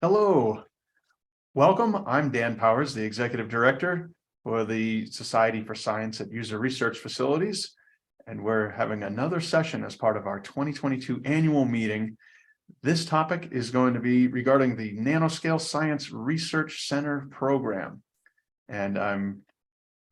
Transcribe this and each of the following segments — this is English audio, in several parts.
Hello, welcome. I'm Dan Powers, the Executive Director for the Society for Science at User Research Facilities, and we're having another session as part of our 2022 annual meeting. This topic is going to be regarding the Nanoscale Science Research Center program, and I'm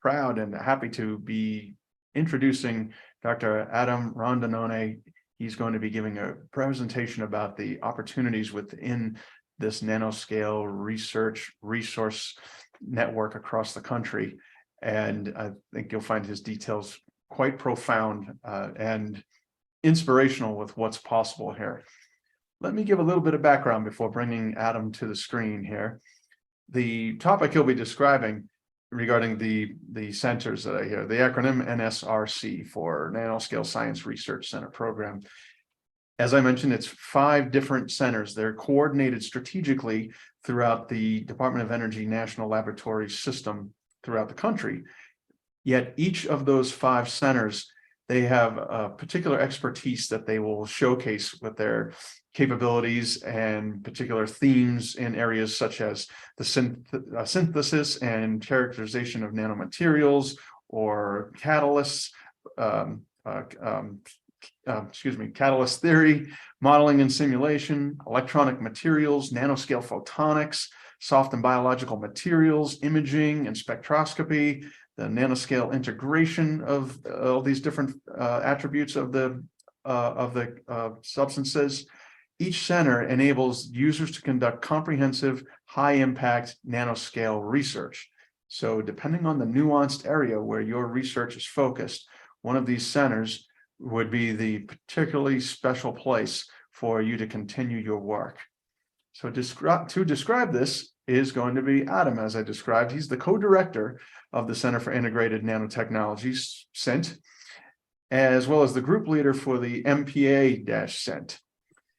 proud and happy to be introducing Dr. Adam Rondinone. He's going to be giving a presentation about the opportunities within this nanoscale research resource network across the country. And I think you'll find his details quite profound and inspirational with what's possible here. Let me give a little bit of background before bringing Adam to the screen here. The topic he'll be describing regarding the centers that I hear, the acronym NSRC for Nanoscale Science Research Center program. As I mentioned, it's 5 different centers. They're coordinated strategically throughout the Department of Energy National Laboratory system throughout the country. Yet each of those 5 centers, they have a particular expertise that they will showcase with their capabilities and particular themes in areas such as the synthesis and characterization of nanomaterials or catalysts, catalyst theory, modeling and simulation, electronic materials, nanoscale photonics, soft and biological materials, imaging and spectroscopy, the nanoscale integration of all these different attributes of the substances. Each center enables users to conduct comprehensive, high-impact nanoscale research. So depending on the nuanced area where your research is focused, one of these centers would be the particularly special place for you to continue your work. So to describe this is going to be Adam, as I described. He's the co-director of the Center for Integrated Nanotechnologies, CINT, as well as the group leader for the MPA-CINT.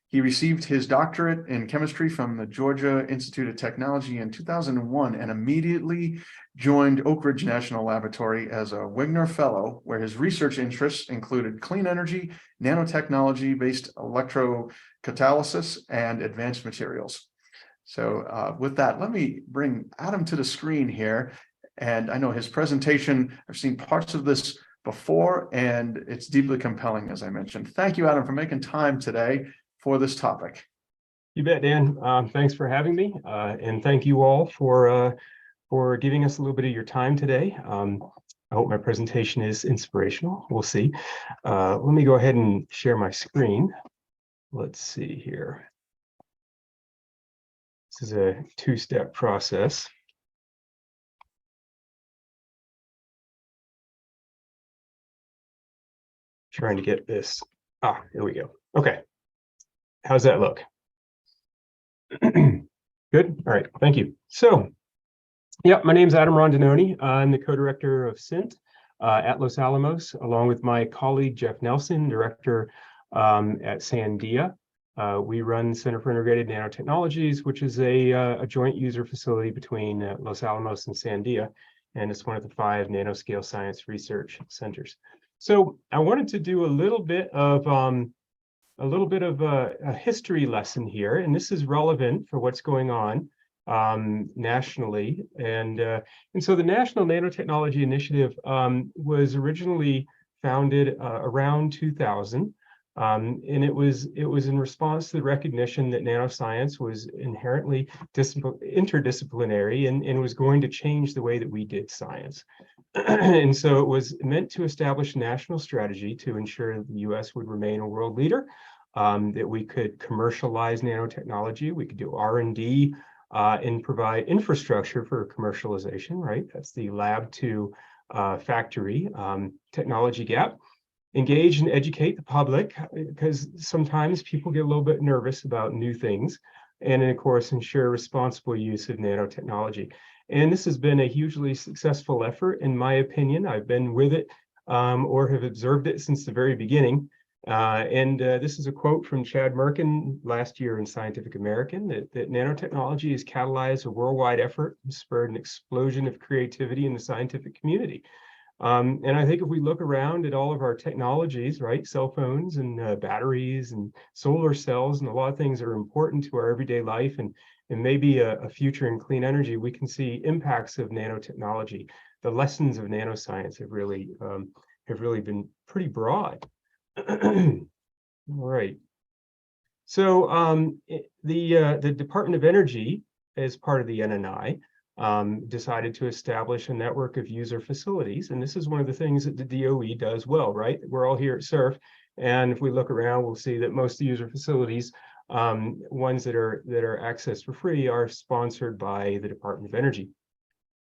He received his doctorate in chemistry from the Georgia Institute of Technology in 2001 and immediately joined Oak Ridge National Laboratory as a Wigner Fellow, where his research interests included clean energy, nanotechnology-based electrocatalysis, and advanced materials. So with that, let me bring Adam to the screen here. And I know his presentation, I've seen parts of this before, and it's deeply compelling, as I mentioned. Thank you, Adam, for making time today for this topic. You bet, Dan. Thanks for having me, and thank you all for giving us a little bit of your time today. I hope my presentation is inspirational. We'll see. Let me go ahead and share my screen. Let's see here. This is a 2-step process. Trying to get this. Here we go. Okay. How's that look? Good. All right. Thank you. So, yeah, my name's Adam Rondinone. I'm the co-director of CINT at Los Alamos, along with my colleague Jeff Nelson, director at Sandia. We run Center for Integrated Nanotechnologies, which is a joint user facility between Los Alamos and Sandia, and it's one of the 5 nanoscale science research centers. So I wanted to do a little bit of a history lesson here, and this is relevant for what's going on nationally. And so the National Nanotechnology Initiative was originally founded around 2000, and it was in response to the recognition that nanoscience was inherently interdisciplinary and was going to change the way that we did science. And so it was meant to establish a national strategy to ensure that the U.S. would remain a world leader, that we could commercialize nanotechnology, we could do R&D, and provide infrastructure for commercialization, right? That's the lab to factory technology gap. Engage and educate the public, because sometimes people get a little bit nervous about new things. And then, of course, ensure responsible use of nanotechnology. And this has been a hugely successful effort, in my opinion. I've been with it or have observed it since the very beginning. This is a quote from Chad Merkin last year in Scientific American, that nanotechnology has catalyzed a worldwide effort and spurred an explosion of creativity in the scientific community. And I think if we look around at all of our technologies, right, cell phones and batteries and solar cells and a lot of things that are important to our everyday life and and maybe a future in clean energy, we can see impacts of nanotechnology. The lessons of nanoscience have really been pretty broad. All right. So the Department of Energy, as part of the NNI, decided to establish a network of user facilities. And this is one of the things that the DOE does well, right? We're all here at SSURF. And if we look around, we'll see that most user facilities, ones that are accessed for free, are sponsored by the Department of Energy.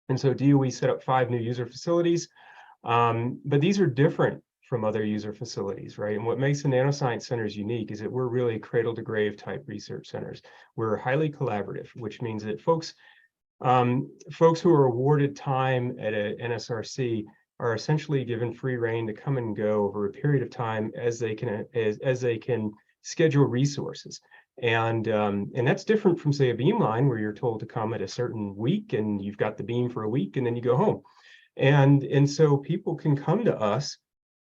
And so DOE set up 5 new user facilities, but these are different from other user facilities, right? And what makes the nanoscience centers unique is that we're really cradle to grave type research centers. We're highly collaborative, which means that folks who are awarded time at a NSRC are essentially given free rein to come and go over a period of time as they can schedule resources. And that's different from, say, a beamline, where you're told to come at a certain week and you've got the beam for a week and then you go home. And so people can come to us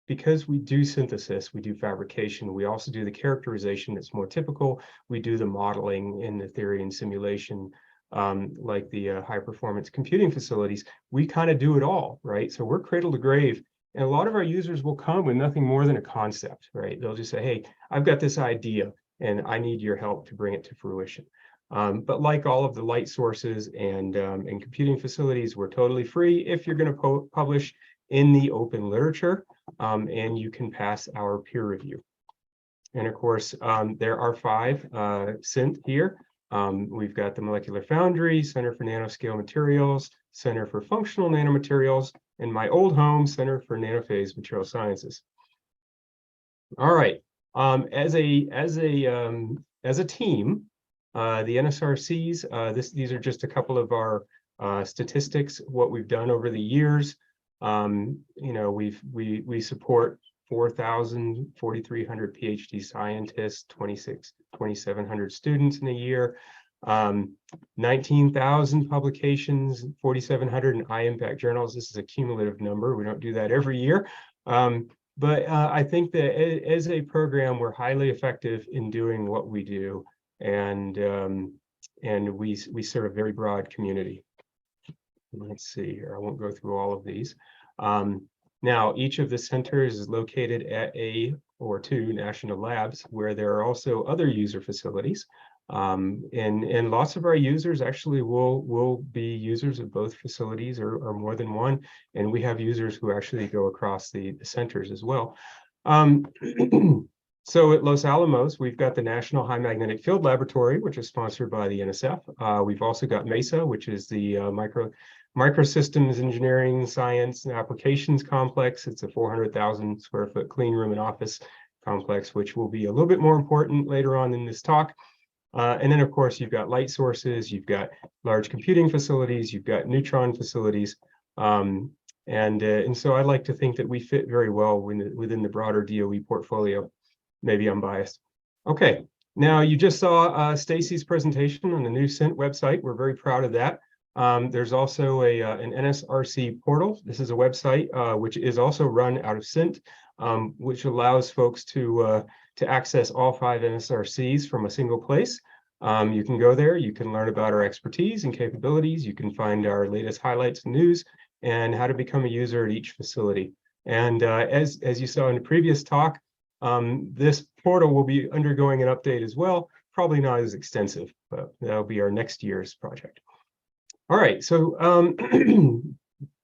because we do synthesis, we do fabrication, we also do the characterization that's more typical, we do the modeling in the theory and simulation, like the high performance computing facilities. We kind of do it all, right? So we're cradle to grave. And a lot of our users will come with nothing more than a concept, right? They'll just say, hey, I've got this idea and I need your help to bring it to fruition. But like all of the light sources and computing facilities, we're totally free if you're going to publish in the open literature, and you can pass our peer review. And of course, there are 5 CINT here. We've got the Molecular Foundry, Center for Nanoscale Materials, Center for Functional Nanomaterials, and my old home, Center for Nanophase Material Sciences. All right. As a team, the NSRCs, these are just a couple of our statistics, what we've done over the years. You know, we support 4,300 PhD scientists, 2,700 students in a year, 19,000 publications, 4,700 in high impact journals. This is a cumulative number. We don't do that every year. But I think that as a program, we're highly effective in doing what we do, and we serve a very broad community. Let's see here. I won't go through all of these. Now, each of the centers is located at a or 2 national labs where there are also other user facilities. And lots of our users actually will be users of both facilities or more than one. And we have users who actually go across the centers as well. So at Los Alamos, we've got the National High Magnetic Field Laboratory, which is sponsored by the NSF. We've also got MESA, which is the Microsystems Engineering Science and Applications Complex. It's a 400,000 square foot clean room and office complex, which will be a little bit more important later on in this talk. And then, of course, you've got light sources, you've got large computing facilities, you've got neutron facilities. And so I like to think that we fit very well within the broader DOE portfolio. Maybe I'm biased. Okay, now you just saw Stacy's presentation on the new CINT website. We're very proud of that. There's also an NSRC portal. This is a website which is also run out of CINT, which allows folks to access all 5 NSRCs from a single place. You can go there, you can learn about our expertise and capabilities, you can find our latest highlights and news, and how to become a user at each facility. And as you saw in the previous talk, this portal will be undergoing an update as well, probably not as extensive, but that'll be our next year's project. All right, so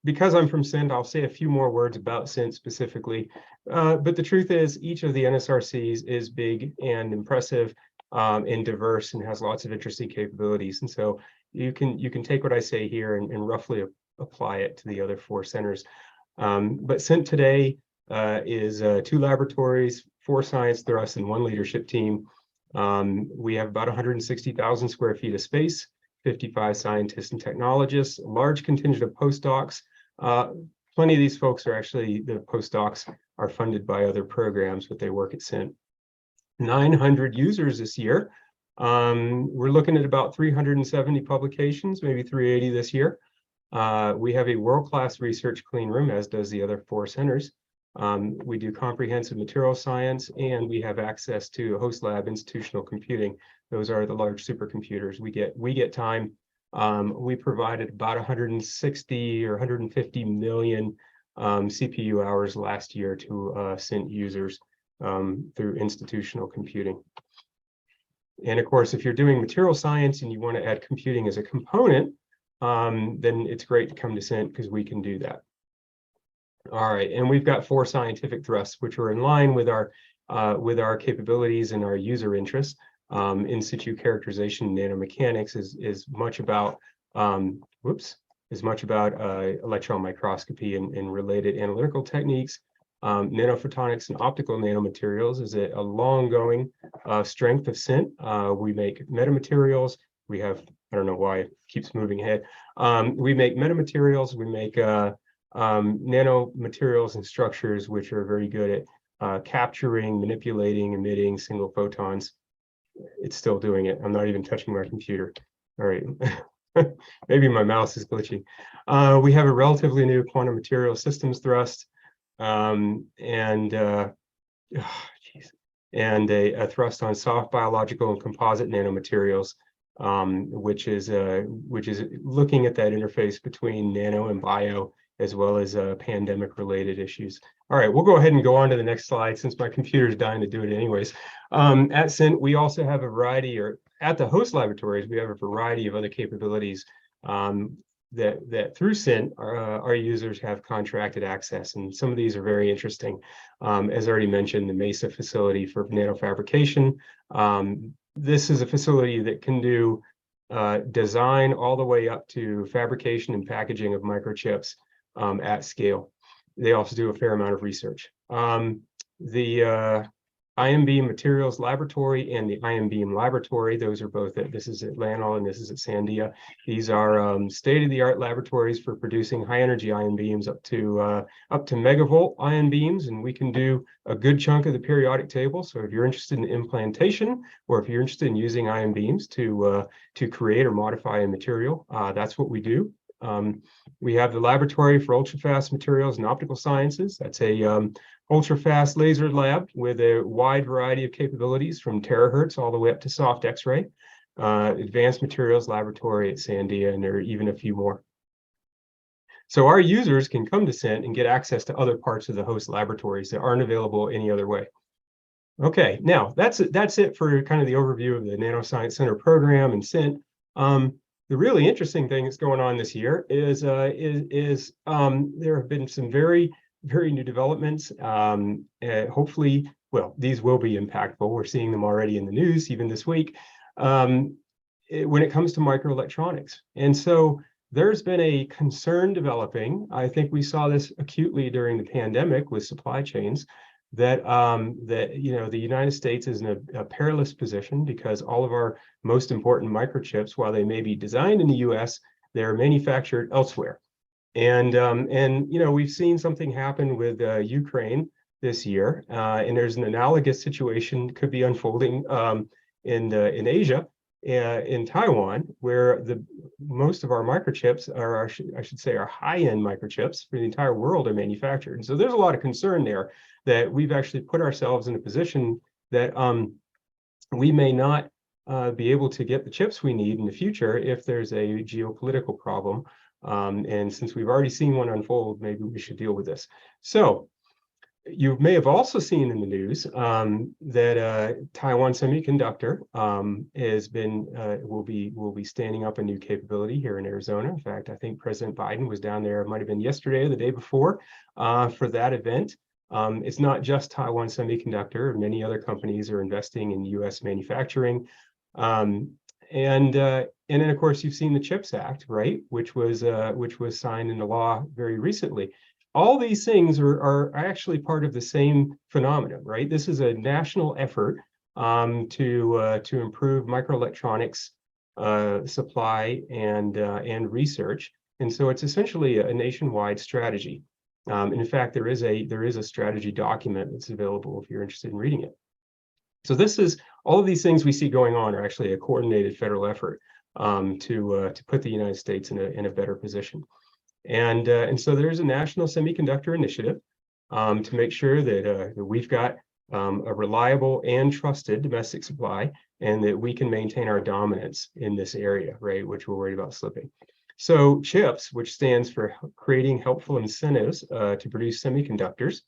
because I'm from CINT, I'll say a few more words about CINT specifically. But the truth is, each of the NSRCs is big and impressive and diverse and has lots of interesting capabilities. And so you can take what I say here and roughly apply it to the other 4 centers. But CINT today is 2 laboratories, 4 science thrusts, and 1 leadership team. We have about 160,000 square feet of space, 55 scientists and technologists, a large contingent of postdocs. Plenty of these folks are actually, the postdocs are funded by other programs, but they work at CINT. 900 users this year. We're looking at about 370 publications, maybe 380 this year. We have a world-class research clean room, as does the other 4 centers. We do comprehensive material science, and we have access to host lab institutional computing Those are the large supercomputers. We get time. We provided about 160 or 150 million CPU hours last year to CINT users through institutional computing. And of course, if you're doing material science and you want to add computing as a component, then it's great to come to CINT because we can do that. All right, and we've got 4 scientific thrusts, which are in line with our capabilities and our user interests. In situ characterization nanomechanics is much about electron microscopy and related analytical techniques. Nanophotonics and optical nanomaterials is a long-going strength of CINT. We make metamaterials. We have, I don't know why it keeps moving ahead. We make metamaterials. We make nanomaterials and structures, which are very good at capturing, manipulating, emitting single photons. It's still doing it. I'm not even touching my computer. All right. Maybe my mouse is glitching. We have a relatively new quantum material systems thrust. And a thrust on soft biological and composite nanomaterials, which is looking at that interface between nano and bio, as well as pandemic related issues. All right, we'll go ahead and go on to the next slide since my computer is dying to do it anyways. At CINT, we also have a variety, or at the host laboratories, we have a variety of other capabilities that through CINT, our users have contracted access, and some of these are very interesting. As already mentioned, the MESA facility for nanofabrication. This is a facility that can do design all the way up to fabrication and packaging of microchips at scale. They also do a fair amount of research. The IMB Materials Laboratory and the IMBeam Laboratory, those are both this is at Lanol and this is at Sandia. These are state-of-the-art laboratories for producing high-energy ion beams up to megavolt ion beams, and we can do a good chunk of the periodic table. So if you're interested in implantation, or if you're interested in using ion beams to create or modify a material, that's what we do. We have the Laboratory for Ultrafast Materials and Optical Sciences. That's a ultra-fast laser lab with a wide variety of capabilities from terahertz all the way up to soft X-ray. Advanced Materials Laboratory at Sandia, and there are even a few more. So our users can come to CINT and get access to other parts of the host laboratories that aren't available any other way. Okay, now that's it for kind of the overview of the Nanoscience Center program and CINT. The really interesting thing that's going on this year is there have been some very new developments. Hopefully, well, these will be impactful. We're seeing them already in the news, even this week, when it comes to microelectronics. And so there's been a concern developing. I think we saw this acutely during the pandemic with supply chains, that the United States is in a perilous position because all of our most important microchips, while they may be designed in the US, they're manufactured elsewhere. And we've seen something happen with Ukraine this year, and there's an analogous situation could be unfolding in Asia, in Taiwan, where most of our microchips are, I should say, our high-end microchips for the entire world are manufactured. And so there's a lot of concern there that we've actually put ourselves in a position that we may not be able to get the chips we need in the future if there's a geopolitical problem. And since we've already seen one unfold, maybe we should deal with this. So you may have also seen in the news that Taiwan Semiconductor will be standing up a new capability here in Arizona. In fact, I think President Biden was down there, it might have been yesterday or the day before, for that event. It's not just Taiwan Semiconductor. Many other companies are investing in U.S. manufacturing. And then, of course, you've seen the CHIPS Act, right, which was signed into law very recently. All these things are actually part of the same phenomenon, right? This is a national effort to improve microelectronics supply and research, and so it's essentially a nationwide strategy. In fact, there is a strategy document that's available if you're interested in reading it. So this is all of these things we see going on are actually a coordinated federal effort to put the United States in a better position. And so there's a national semiconductor initiative to make sure that we've got a reliable and trusted domestic supply, and that we can maintain our dominance in this area, right, which we're worried about slipping. So CHIPS, which stands for Creating Helpful Incentives to Produce Semiconductors,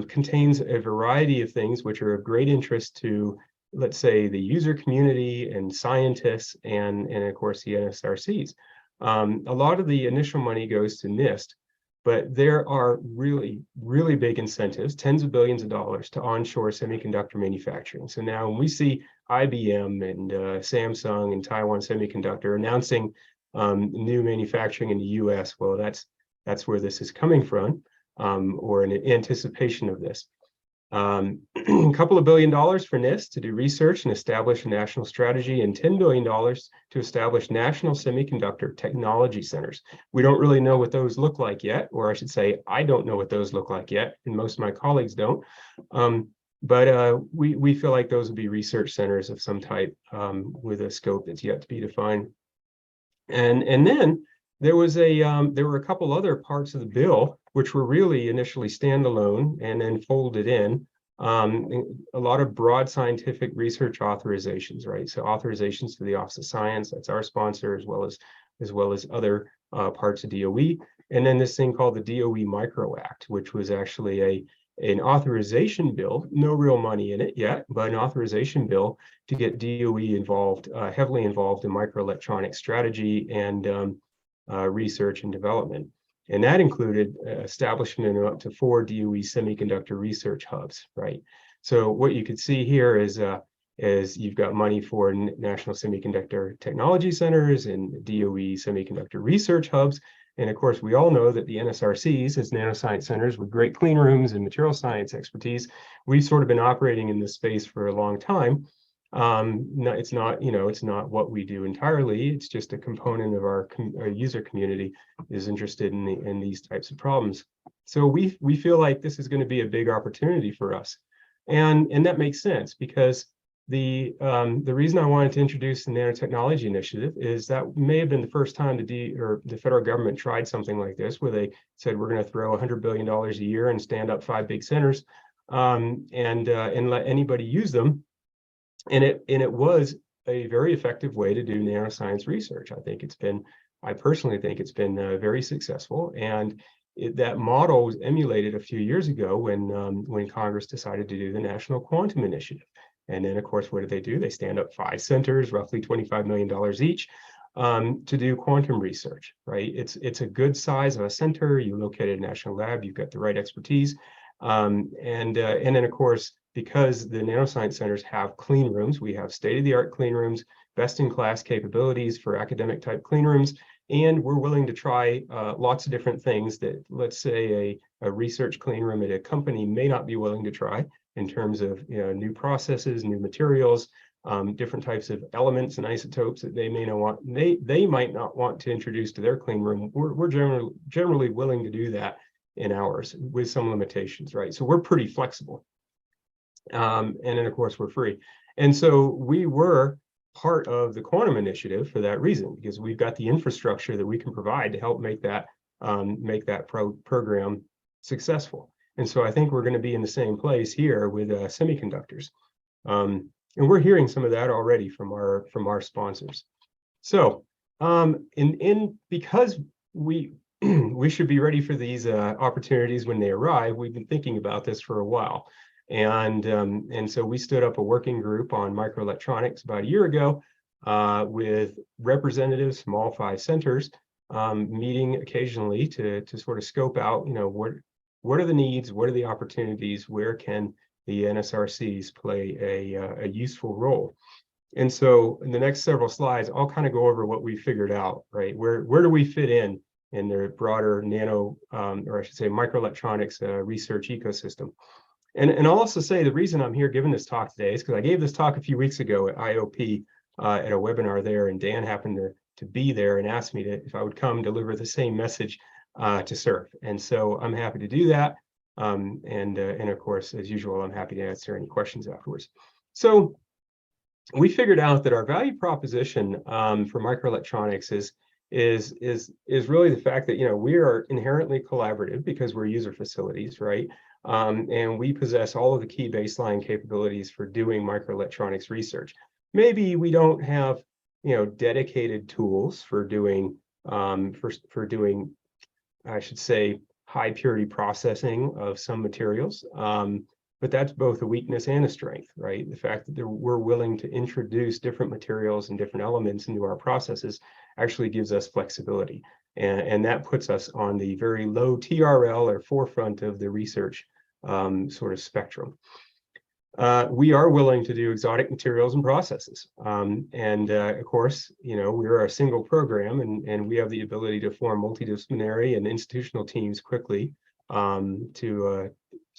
contains a variety of things which are of great interest to, let's say, the user community and scientists and of course, the NSRCs. A lot of the initial money goes to NIST, but there are really, really big incentives, tens of billions of dollars to onshore semiconductor manufacturing. So now when we see IBM and Samsung and Taiwan Semiconductor announcing new manufacturing in the US, well, that's where this is coming from, or in anticipation of this. A couple of $1 billion for NIST to do research and establish a national strategy, and $10 billion to establish national semiconductor technology centers. We don't really know what those look like yet, or I should say, I don't know what those look like yet, and most of my colleagues don't. But we feel like those would be research centers of some type with a scope that's yet to be defined. And then there was there were a couple other parts of the bill which were really initially standalone and then folded in. A lot of broad scientific research authorizations, right? So authorizations to the Office of Science, that's our sponsor, as well as other parts of DOE. And then this thing called the DOE Micro Act, which was actually an authorization bill, no real money in it yet, but an authorization bill to get DOE involved, heavily involved in microelectronic strategy and research and development. And that included establishment of up to 4 DOE semiconductor research hubs, right? So what you could see here is you've got money for national semiconductor technology centers and DOE semiconductor research hubs. And of course, we all know that the NSRCs, as nanoscience centers with great clean rooms and material science expertise, we've sort of been operating in this space for a long time. No, it's not, it's not what we do entirely. It's just a component of our user community is interested in these types of problems. So we feel like this is going to be a big opportunity for us, and that makes sense because the reason I wanted to introduce the nanotechnology initiative is that may have been the first time the federal government tried something like this, where they said we're going to throw $100 billion a year and stand up 5 big centers, and let anybody use them. And it was a very effective way to do nanoscience research. I personally think it's been very successful. And that model was emulated a few years ago when Congress decided to do the National Quantum Initiative. And then, of course, what did they do? They stand up 5 centers, roughly $25 million each, to do quantum research, right? It's a good size of a center. You locate a national lab, you've got the right expertise. And then, of course, because the nanoscience centers have clean rooms, we have state-of-the-art clean rooms, best-in-class capabilities for academic type clean rooms, and we're willing to try lots of different things that, let's say, a research clean room at a company may not be willing to try in terms of new processes, new materials, different types of elements and isotopes that they may not want. They might not want to introduce to their clean room. We're generally willing to do that in ours with some limitations, right? So we're pretty flexible. And then, of course, we're free. And so we were part of the quantum initiative for that reason, because we've got the infrastructure that we can provide to help make that program successful. And so I think we're going to be in the same place here with semiconductors. And we're hearing some of that already from our sponsors. So because we should be ready for these opportunities when they arrive, we've been thinking about this for a while. And so we stood up a working group on microelectronics about a year ago with representatives from all 5 centers, meeting occasionally to sort of scope out, what are the needs, what are the opportunities, where can the NSRCs play a useful role. And so in the next several slides, I'll kind of go over what we figured out, right? Where do we fit in the broader or I should say microelectronics research ecosystem. And I'll also say the reason I'm here giving this talk today is because I gave this talk a few weeks ago at IOP at a webinar there, and Dan happened to be there and asked me if I would come deliver the same message to SSURF. And so I'm happy to do that. And of course, as usual, I'm happy to answer any questions afterwards. So we figured out that our value proposition for microelectronics is really the fact that we are inherently collaborative because we're user facilities, right? And we possess all of the key baseline capabilities for doing microelectronics research. Maybe we don't have, dedicated tools for doing, I should say, high purity processing of some materials. But that's both a weakness and a strength, right? The fact that we're willing to introduce different materials and different elements into our processes actually gives us flexibility. And that puts us on the very low TRL or forefront of the research sort of spectrum. We are willing to do exotic materials and processes. Of course, we're a single program and we have the ability to form multidisciplinary and institutional teams quickly to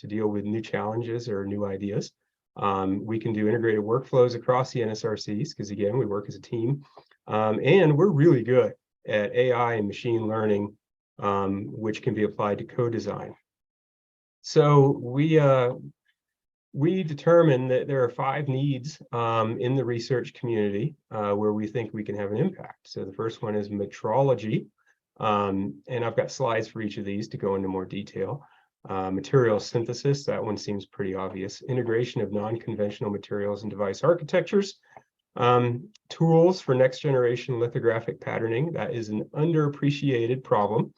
deal with new challenges or new ideas. We can do integrated workflows across the NSRCs because, again, we work as a team. And we're really good at AI and machine learning, which can be applied to co-design. So we determined that there are 5 needs in the research community where we think we can have an impact. So the first one is metrology. And I've got slides for each of these to go into more detail. Material synthesis, that one seems pretty obvious. Integration of non-conventional materials and device architectures. Tools for next generation lithographic patterning, that is an underappreciated problem.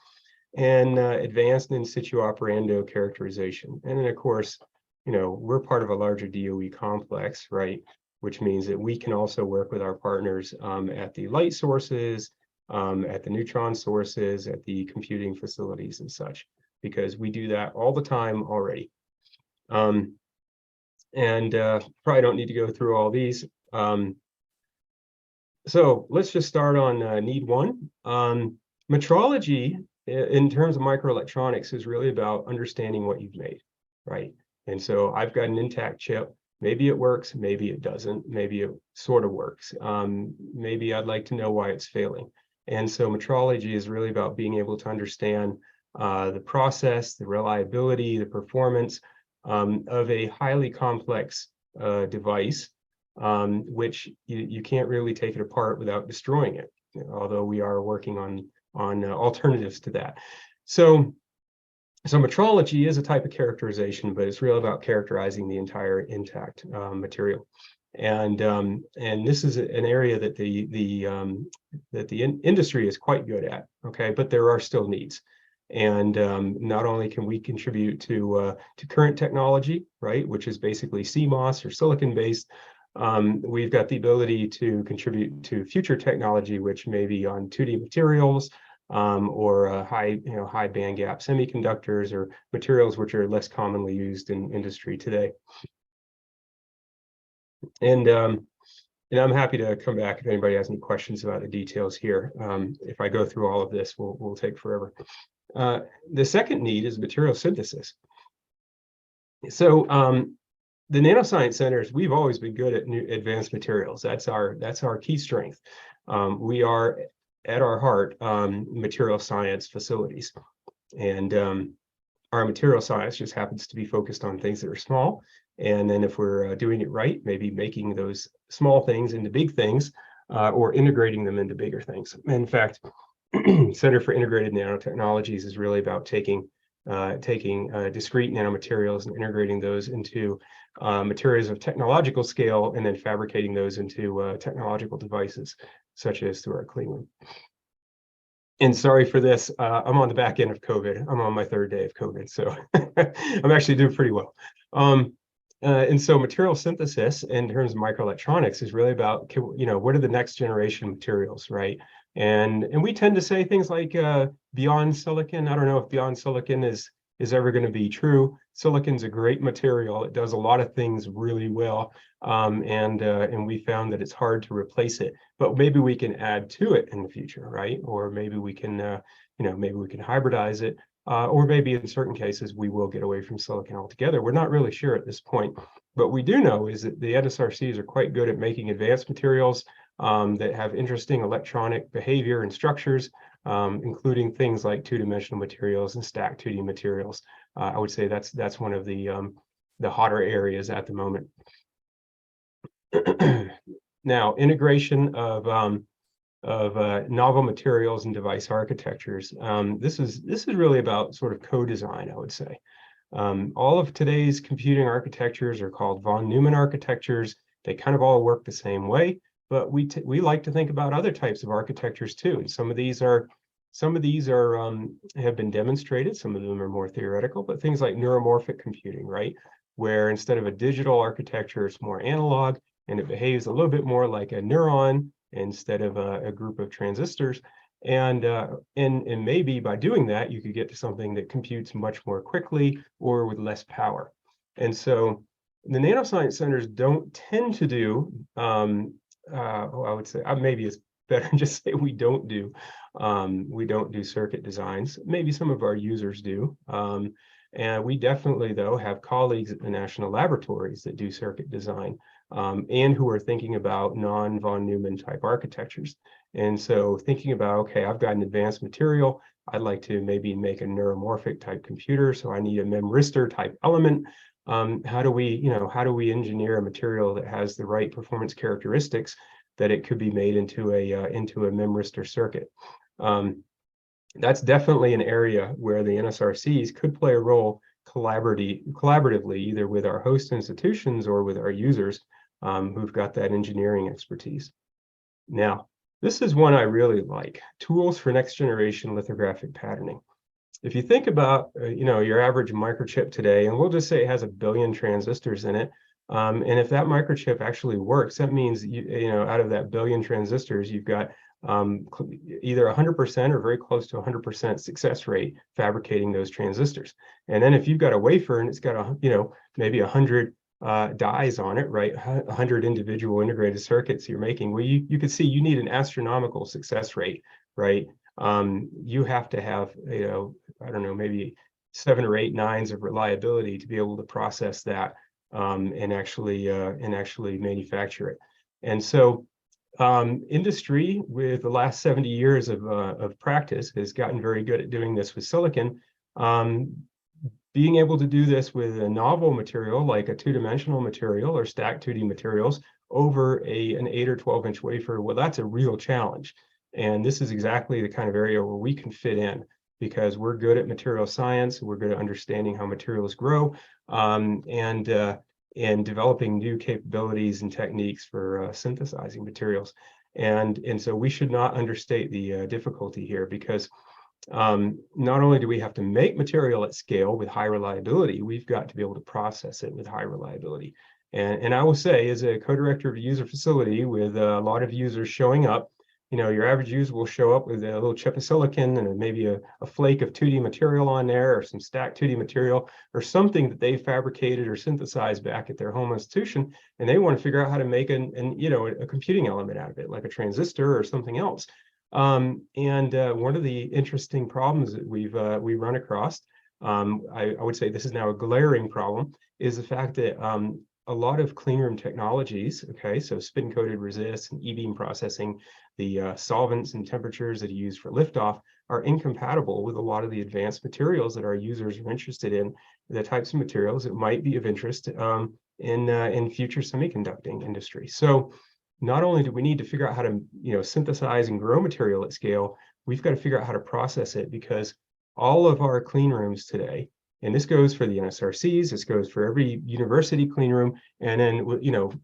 And advanced in situ operando characterization. And then, of course, we're part of a larger DOE complex, right? Which means that we can also work with our partners at the light sources, at the neutron sources, at the computing facilities and such, because we do that all the time already. Probably don't need to go through all these. So let's just start on need 1. Metrology, in terms of microelectronics, is really about understanding what you've made, right? And so I've got an intact chip. Maybe it works, maybe it doesn't, maybe it sort of works. Maybe I'd like to know why it's failing. And so metrology is really about being able to understand the process, the reliability, the performance of a highly complex device, which you can't really take it apart without destroying it, although we are working on alternatives to that. So metrology is a type of characterization, but it's really about characterizing the entire intact material. And this is an area that the industry is quite good at, okay? But there are still needs. And not only can we contribute to current technology, right, which is basically CMOS or silicon-based, we've got the ability to contribute to future technology, which may be on 2D materials, or high band gap semiconductors, or materials which are less commonly used in industry today. And I'm happy to come back if anybody has any questions about the details here. If I go through all of this, we'll take forever. The second need is material synthesis. So the nanoscience centers, we've always been good at new advanced materials. That's our key strength. We are, at our heart, material science facilities. And our material science just happens to be focused on things that are small. And then if we're doing it right, maybe making those small things into big things, or integrating them into bigger things. In fact, Center for Integrated Nanotechnologies is really about taking discrete nanomaterials and integrating those into materials of technological scale, and then fabricating those into technological devices, such as through our clean room. And sorry for this, I'm on the back end of COVID. I'm on my 3rd day of COVID, so I'm actually doing pretty well. And so material synthesis in terms of microelectronics is really about, what are the next generation materials, right? And we tend to say things like beyond silicon. I don't know if beyond silicon is ever going to be true. Silicon's a great material. It does a lot of things really well, and we found that it's hard to replace it. But maybe we can add to it in the future, right? Or maybe we can, maybe we can hybridize it. Or maybe in certain cases, we will get away from silicon altogether. We're not really sure at this point. But we do know is that the NSRCs are quite good at making advanced materials that have interesting electronic behavior and structures, including things like 2-dimensional materials and stacked 2D materials. I would say that's one of the hotter areas at the moment. Now, integration of novel materials and device architectures. This is really about sort of co-design, I would say. All of today's computing architectures are called von Neumann architectures. They kind of all work the same way, but we like to think about other types of architectures too. And some of these have been demonstrated. Some of them are more theoretical, but things like neuromorphic computing, right? Where instead of a digital architecture, it's more analog, and it behaves a little bit more like a neuron instead of a group of transistors. And maybe by doing that, you could get to something that computes much more quickly or with less power. And so the nanoscience centers don't tend to do, I would say, maybe it's better to just say we don't do circuit designs. Maybe some of our users do. And we definitely, though, have colleagues at the national laboratories that do circuit design and who are thinking about non-von Neumann type architectures. And so thinking about, okay, I've got an advanced material. I'd like to maybe make a neuromorphic type computer. So I need a memristor type element. How do we engineer a material that has the right performance characteristics that it could be made into a memristor circuit? That's definitely an area where the NSRCs could play a role collaboratively, either with our host institutions or with our users who've got that engineering expertise. Now, this is one I really like: tools for next generation lithographic patterning. If you think about your average microchip today, and we'll just say it has 1 billion transistors in it, and if that microchip actually works, that means out of that 1 billion transistors, you've got either 100% or very close to 100% success rate fabricating those transistors. And then if you've got a wafer and it's got maybe 100 dies on it, right? 100 individual integrated circuits you're making. Well, you could see you need an astronomical success rate, right? You have to have, I don't know, maybe 7 or 8 nines of reliability to be able to process that and actually manufacture it. And so industry, with the last 70 years of practice, has gotten very good at doing this with silicon. Being able to do this with a novel material like a 2-dimensional material or stacked 2D materials over an 8 or 12-inch wafer, well, that's a real challenge. And this is exactly the kind of area where we can fit in, because we're good at material science, we're good at understanding how materials grow, and developing new capabilities and techniques for synthesizing materials. And so we should not understate the difficulty here, because not only do we have to make material at scale with high reliability, we've got to be able to process it with high reliability. And I will say, as a co-director of a user facility with a lot of users showing up, your average user will show up with a little chip of silicon and maybe a flake of 2D material on there, or some stacked 2D material, or something that they fabricated or synthesized back at their home institution, and they want to figure out how to make a computing element out of it, like a transistor or something else. One of the interesting problems that we run across, I would say this is now a glaring problem, is the fact that a lot of cleanroom technologies, okay, so spin-coated resists and e-beam processing, the solvents and temperatures that are used for liftoff, are incompatible with a lot of the advanced materials that our users are interested in, the types of materials that might be of interest in future semiconducting industry. So not only do we need to figure out how to synthesize and grow material at scale, we've got to figure out how to process it, because all of our clean rooms today, and this goes for the NSRCs, this goes for every university clean room, and then,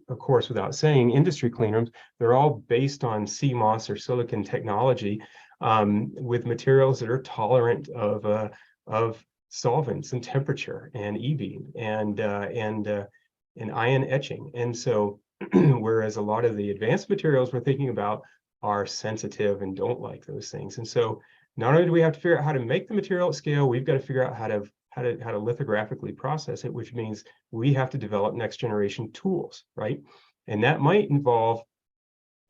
of course, without saying, industry clean rooms, they're all based on CMOS or silicon technology with materials that are tolerant of solvents and temperature and e-beam and ion etching. And so whereas a lot of the advanced materials we're thinking about are sensitive and don't like those things. And so not only do we have to figure out how to make the material at scale, we've got to figure out how to lithographically process it, which means we have to develop next generation tools, right? And that might involve,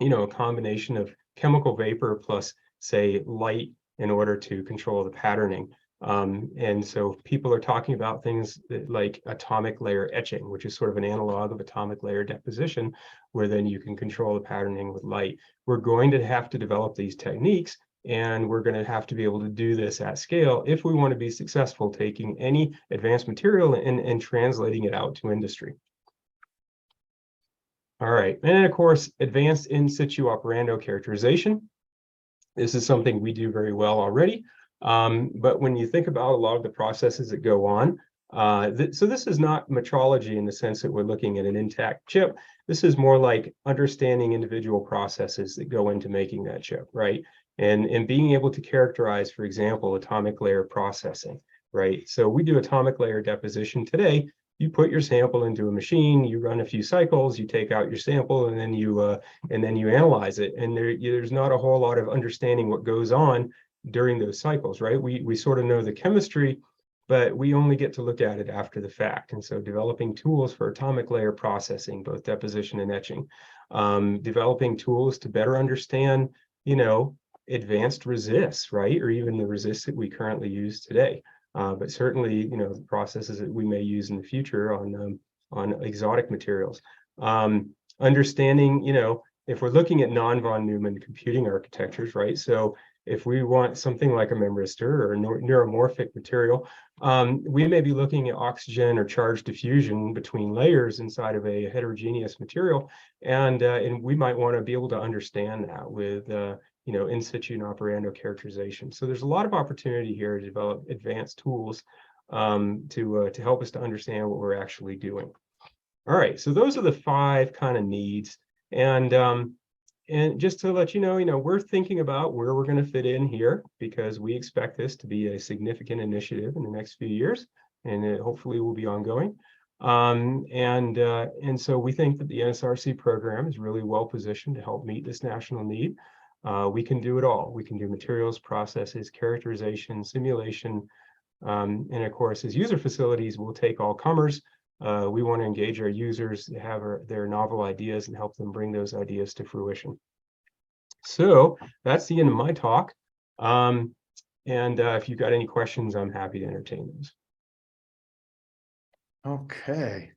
a combination of chemical vapor plus, say, light in order to control the patterning. And so people are talking about things like atomic layer etching, which is sort of an analog of atomic layer deposition, where then you can control the patterning with light. We're going to have to develop these techniques, and we're going to have to be able to do this at scale if we want to be successful taking any advanced material and translating it out to industry. All right, and then of course, advanced in situ operando characterization. This is something we do very well already. But when you think about a lot of the processes that go on, So this is not metrology in the sense that we're looking at an intact chip. This is more like understanding individual processes that go into making that chip, right? And being able to characterize, for example, atomic layer processing, right? So we do atomic layer deposition today. You put your sample into a machine, you run a few cycles, you take out your sample, and then you analyze it. And there's not a whole lot of understanding what goes on during those cycles, right? We sort of know the chemistry, but we only get to look at it after the fact. And so developing tools for atomic layer processing, both deposition and etching, developing tools to better understand, advanced resists, right? Or even the resists that we currently use today. But certainly, the processes that we may use in the future on exotic materials. Understanding, if we're looking at non-von Neumann computing architectures, right? So if we want something like a memristor or a neuromorphic material, we may be looking at oxygen or charge diffusion between layers inside of a heterogeneous material, and we might want to be able to understand that with in situ and operando characterization. So there's a lot of opportunity here to develop advanced tools to help us to understand what we're actually doing. All right, so those are the 5 kind of needs, and just to let you know, we're thinking about where we're going to fit in here, because we expect this to be a significant initiative in the next few years, and it hopefully will be ongoing. And so we think that the NSRC program is really well positioned to help meet this national need. We can do it all. We can do materials, processes, characterization, simulation, and of course, as user facilities, we'll take all comers. We want to engage our users to have their novel ideas and help them bring those ideas to fruition. So that's the end of my talk. And if you've got any questions, I'm happy to entertain those. Okay.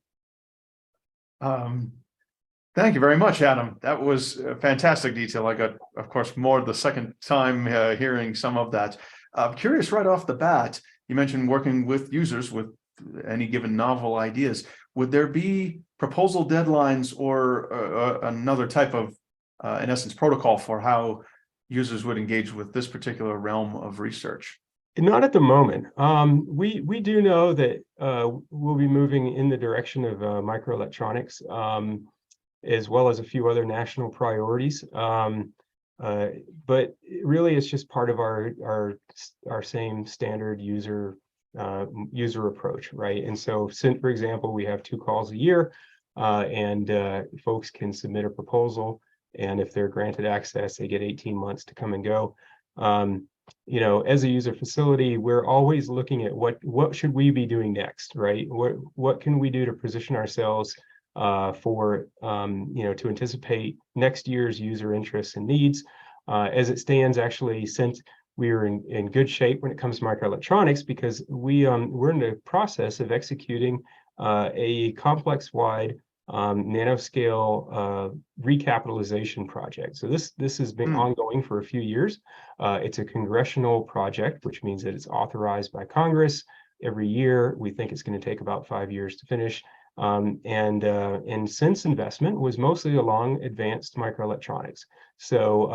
Thank you very much, Adam. That was fantastic detail. I got, of course, more the second time hearing some of that. I'm curious right off the bat, you mentioned working with users with any given novel ideas. Would there be proposal deadlines or another type of, in essence, protocol for how users would engage with this particular realm of research? Not at the moment. We do know that we'll be moving in the direction of microelectronics, as well as a few other national priorities. But really, it's just part of our same standard user approach, right? And so, for example, we have 2 calls a year, and folks can submit a proposal, and if they're granted access, they get 18 months to come and go. As a user facility, we're always looking at what should we be doing next, right? What can we do to position ourselves for to anticipate next year's user interests and needs. As it stands, actually, since we are in good shape when it comes to microelectronics, because we're in the process of executing a complex-wide nanoscale recapitalization project. So this has been ongoing for a few years. It's a congressional project, which means that it's authorized by Congress every year. We think it's going to take about 5 years to finish. And since investment was mostly along advanced microelectronics. So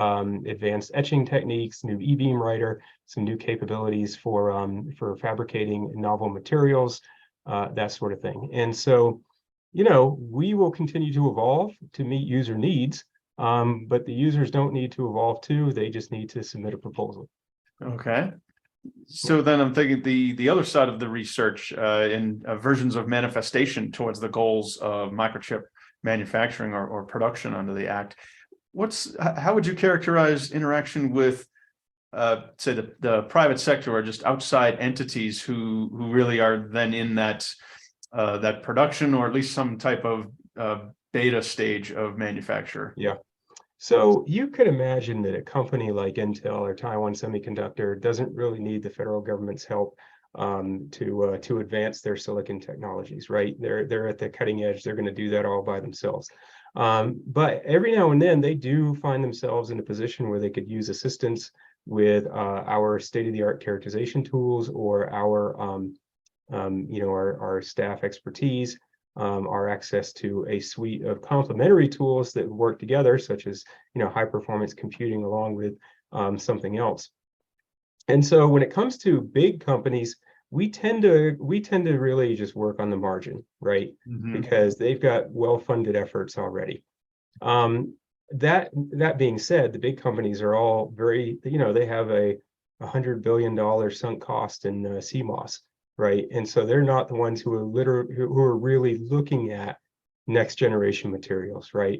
advanced etching techniques, new e-beam writer, some new capabilities for fabricating novel materials, that sort of thing. And so, we will continue to evolve to meet user needs, but the users don't need to evolve too. They just need to submit a proposal. Okay. So then I'm thinking the other side of the research in versions of manifestation towards the goals of microchip manufacturing or production under the Act. How would you characterize interaction with, say, the private sector or just outside entities who really are then in that production or at least some type of beta stage of manufacture? Yeah. So you could imagine that a company like Intel or Taiwan Semiconductor doesn't really need the federal government's help to advance their silicon technologies, right? They're at the cutting edge. They're going to do that all by themselves. But every now and then they do find themselves in a position where they could use assistance with our state-of-the-art characterization tools or our staff expertise. Our access to a suite of complementary tools that work together, such as high performance computing along with something else. And so when it comes to big companies, we tend to really just work on the margin, right? Because they've got well-funded efforts already. That being said, the big companies are all very, they have a $100 billion sunk cost in CMOS, right? And so they're not the ones who are really looking at next generation materials, right?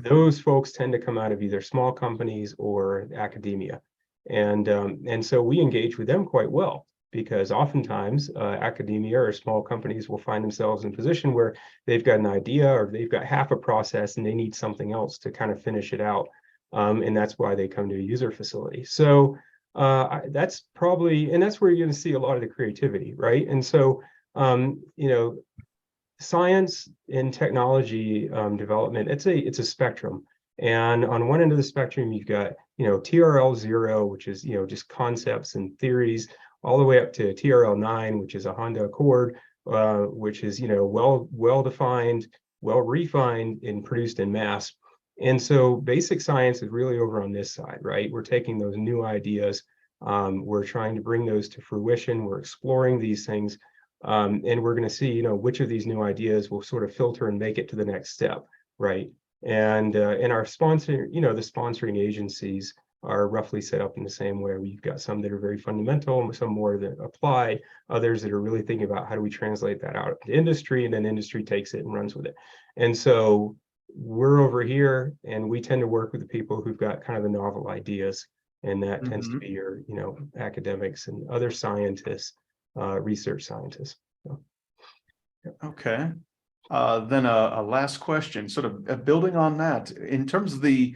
Those folks tend to come out of either small companies or academia, and so we engage with them quite well, because oftentimes academia or small companies will find themselves in a position where they've got an idea or they've got half a process and they need something else to kind of finish it out. And that's why they come to a user facility. So that's probably, and that's where you're going to see a lot of the creativity, right? And so, science and technology development, it's a spectrum. And on one end of the spectrum, you've got, TRL 0, which is, just concepts and theories, all the way up to TRL 9, which is a Honda Accord, which is, well-defined, well-refined, and produced in mass. And so basic science is really over on this side, right? We're taking those new ideas, we're trying to bring those to fruition, we're exploring these things, and we're going to see, which of these new ideas will sort of filter and make it to the next step, right? And our sponsor, the sponsoring agencies are roughly set up in the same way. We've got some that are very fundamental, some more that apply, others that are really thinking about how do we translate that out to industry, and then industry takes it and runs with it. And so we're over here, and we tend to work with the people who've got kind of the novel ideas, and that tends to be your, academics and other scientists, research scientists. So, yeah. Okay. Then a last question, sort of building on that, in terms of the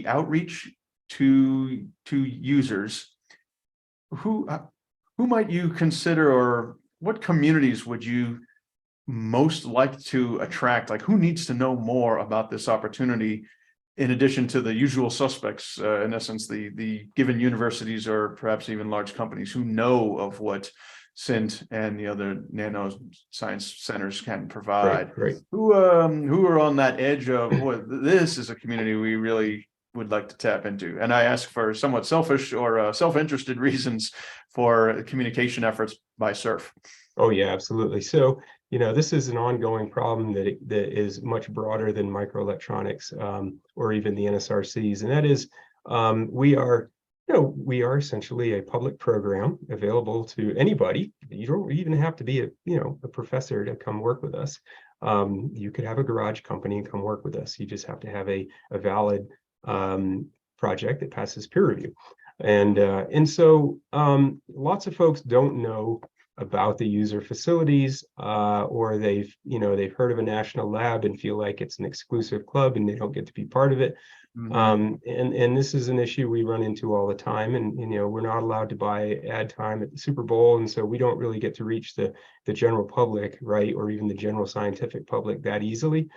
outreach to users, who might you consider, or what communities would you most like to attract? Like, who needs to know more about this opportunity, in addition to the usual suspects, in essence, the given universities or perhaps even large companies who know of what CINT and the other nanoscience centers can provide? Right. Who are on that edge of, well, this is a community we really would like to tap into? And I ask for somewhat selfish or self-interested reasons for communication efforts by SURF. Oh yeah, absolutely. So, this is an ongoing problem that is much broader than microelectronics, or even the NSRCs, and that is, we are essentially a public program available to anybody. You don't even have to be a professor to come work with us. You could have a garage company and come work with us. You just have to have a valid project that passes peer review. And so lots of folks don't know about the user facilities, or they've heard of a national lab and feel like it's an exclusive club and they don't get to be part of it. And this is an issue we run into all the time, and we're not allowed to buy ad time at the Super Bowl, and so we don't really get to reach the general public, right, or even the general scientific public that easily.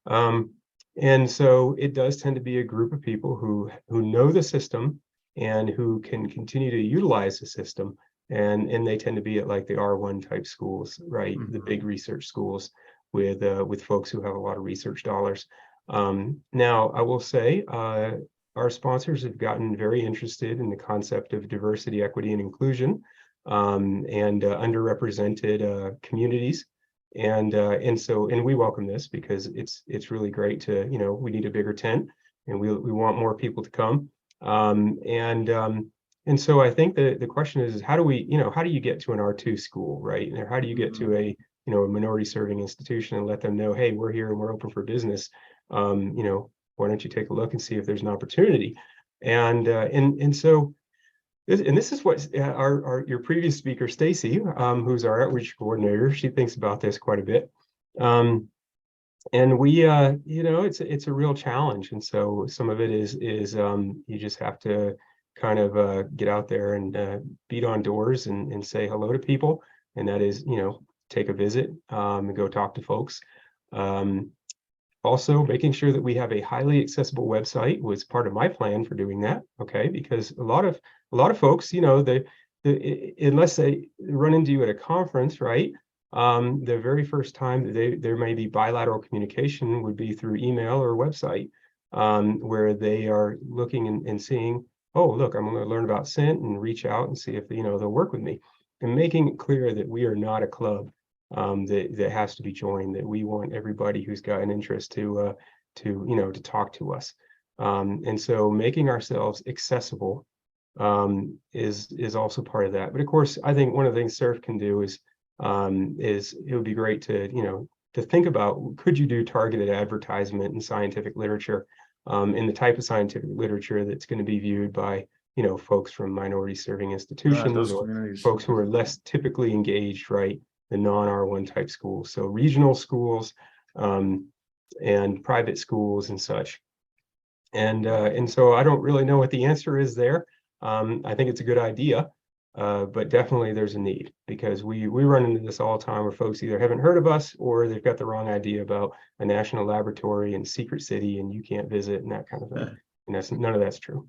And so it does tend to be a group of people who know the system and who can continue to utilize the system, and they tend to be at like the R1 type schools, right, the big research schools with folks who have a lot of research dollars. Now, I will say, our sponsors have gotten very interested in the concept of diversity, equity, and inclusion, and underrepresented communities, and we welcome this, because it's really great to, we need a bigger tent, and we want more people to come, and so I think the question is how do you get to an R2 school, right? And how do you get to a minority serving institution and let them know, hey, we're here and we're open for business. Why don't you take a look and see if there's an opportunity? And so this is what your previous speaker, Stacy, who's our outreach coordinator, she thinks about this quite a bit. And we, it's a real challenge. And so some of it is you just have to kind of get out there and beat on doors and say hello to people. And that is, take a visit and go talk to folks. Also, making sure that we have a highly accessible website was part of my plan for doing that. Okay, because a lot of folks, unless they run into you at a conference, right? The very first time that there may be bilateral communication would be through email or website, where they are looking and seeing, oh, look, I'm going to learn about CINT and reach out and see if they'll work with me. making it clear that we are not a club that has to be joined, that we want everybody who's got an interest to talk to us. And so making ourselves accessible is also part of that. But of course, I think one of the things SSURF can do is it would be great to think about, could you do targeted advertisement in scientific literature, in the type of scientific literature that's going to be viewed by folks from minority serving institutions, or folks who are less typically engaged, right? The non-R1 type schools, so regional schools and private schools and such. And so I don't really know what the answer is there. I think it's a good idea, but definitely there's a need, because we run into this all the time where folks either haven't heard of us or they've got the wrong idea about a national laboratory in secret city and you can't visit and that kind of thing. And none of that's true.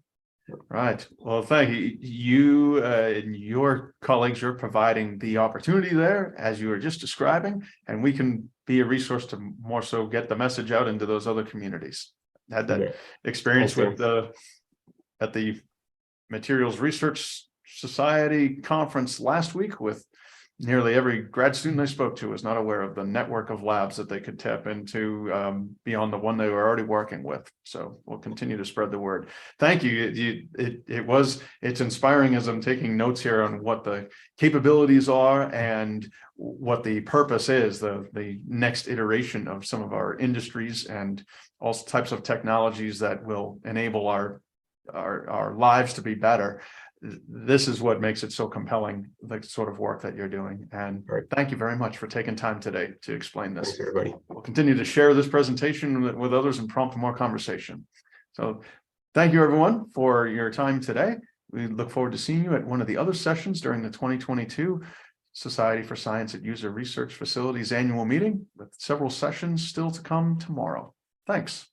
Right. Well, thank you. You and your colleagues are providing the opportunity there, as you were just describing, and we can be a resource to more so get the message out into those other communities. Had that experience with at the Materials Research Society conference last week, with nearly every grad student I spoke to was not aware of the network of labs that they could tap into beyond the one they were already working with. So we'll continue to spread the word. Thank you. It's inspiring as I'm taking notes here on what the capabilities are and what the purpose is, the next iteration of some of our industries and all types of technologies that will enable our lives to be better. This is what makes it so compelling, the sort of work that you're doing. And thank you very much for taking time today to explain this. Thanks, everybody. We'll continue to share this presentation with others and prompt more conversation. So thank you, everyone, for your time today. We look forward to seeing you at one of the other sessions during the 2022 Society for Science at User Research Facilities annual meeting, with several sessions still to come tomorrow. Thanks.